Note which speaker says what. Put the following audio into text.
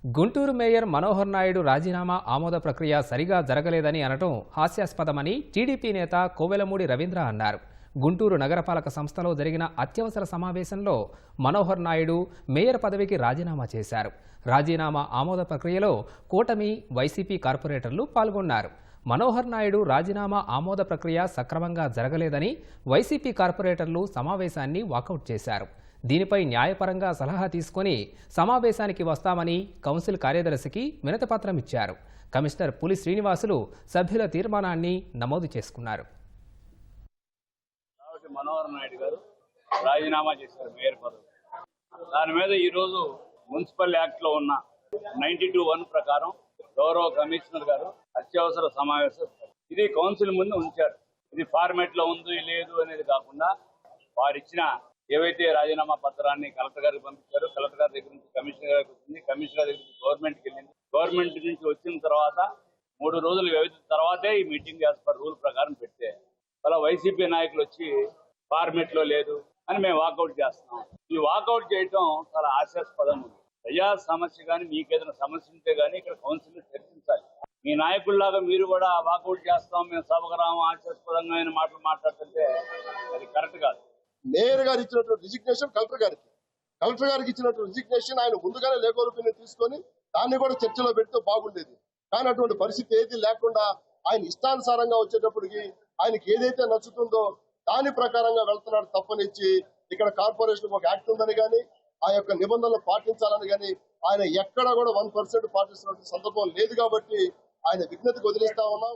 Speaker 1: Guntur mayor Manohar Naidu రాజీనామా ఆమోద ప్రక్రియ సరిగా జరగలేదని అనటం హాస్యాస్పదమని టీడీపీ నేత కోవెలమూడి రవీంద్ర అన్నారు. గుంటూరు నగరపాలక సంస్థలో జరిగిన అత్యవసర సమావేశంలో మనోహర్ నాయుడు మేయర్ పదవికి రాజీనామా చేశారు. రాజీనామా ఆమోద ప్రక్రియలో కూటమి, వైసీపీ కార్పొరేటర్లు పాల్గొన్నారు. మనోహర్ నాయుడు రాజీనామా ఆమోద ప్రక్రియ సక్రమంగా జరగలేదని వైసీపీ కార్పొరేటర్లు సమావేశాన్ని వాకౌట్ చేశారు. దీనిపై న్యాయపరంగా సలహా తీసుకొని సమావేశానికి వస్తామని కౌన్సిల్ కార్యదర్శికి వినతిపత్రం ఇచ్చారు. కమిషనర్ పులి శ్రీనివాసులు సభ్యుల తీర్మానాన్ని నమోదు చేసుకున్నారు.
Speaker 2: మనోహర్ నాయుడు గారు రాజీనామా చేశారు మేయర్ పదవి. దాని మీద ఈరోజు మున్సిపల్ యాక్ట్ లో ఉన్న 92(1) ప్రకారం గౌరవ కమిషనర్ గారు అత్యవసర సమావేశం ఇది కౌన్సిల్ ముందు ఉంచారు. ఇది ఫార్మేట్ లో ఉంది లేదు అనేది కాకుండా వారిచ్చిన ఏవైతే రాజీనామా పత్రాన్ని కలెక్టర్ గారికి పంపించారు, కలెక్టర్ గారి దగ్గర నుంచి కమిషనర్ గారికి వచ్చింది, కమిషనర్ దగ్గర నుంచి గవర్నమెంట్కి వెళ్ళింది, గవర్నమెంట్ నుంచి వచ్చిన తర్వాత 3 రోజుల వ్యవధి తర్వాతే ఈ మీటింగ్ యాజ్ పర్ రూల్ ప్రకారం పెడితే అలా వైసీపీ నాయకులు వచ్చి ఫార్మేట్ లో లేదు అని మేము వాకౌట్ చేస్తున్నాం. ఈ వాకౌట్ చేయటం చాలా హాస్యాస్పదం ఉంది. ప్రజా సమస్య కానీ మీకేదైనా సమస్య ఉంటే కానీ ఇక్కడ కౌన్సిల్ చర్చించాలి. మీ నాయకుల్లాగా మీరు కూడా వాకౌట్ చేస్తాం, మేము సభకు రాము, హాస్యాస్పదంగా మాటలు మాట్లాడుతుంటే అది కరెక్ట్ కాదు.
Speaker 3: మేయర్ గారు ఇచ్చినటువంటి రిజిగ్నేషన్ కలెక్టర్ గారికి ఇచ్చినటువంటి రిజిగ్నేషన్ ఆయన ముందుగానే లేఖోపీని తీసుకొని దాన్ని కూడా చర్చలో పెడితే బాగుండేది. కానీ అటువంటి పరిస్థితి ఏది లేకుండా ఆయన ఇష్టానుసారంగా వచ్చేటప్పటికి ఆయనకి ఏదైతే నచ్చుతుందో దాని ప్రకారంగా వెళ్తున్నాడు తప్పనిచ్చి ఇక్కడ కార్పొరేషన్ ఒక యాక్ట్ ఉందని కానీ ఆ యొక్క నిబంధనలు పాటించాలని కానీ ఆయన ఎక్కడ కూడా 1% పాటిస్తున్నటువంటి సందర్భం లేదు. కాబట్టి ఆయన విజ్ఞతకు వదిలిస్తా ఉన్నాం.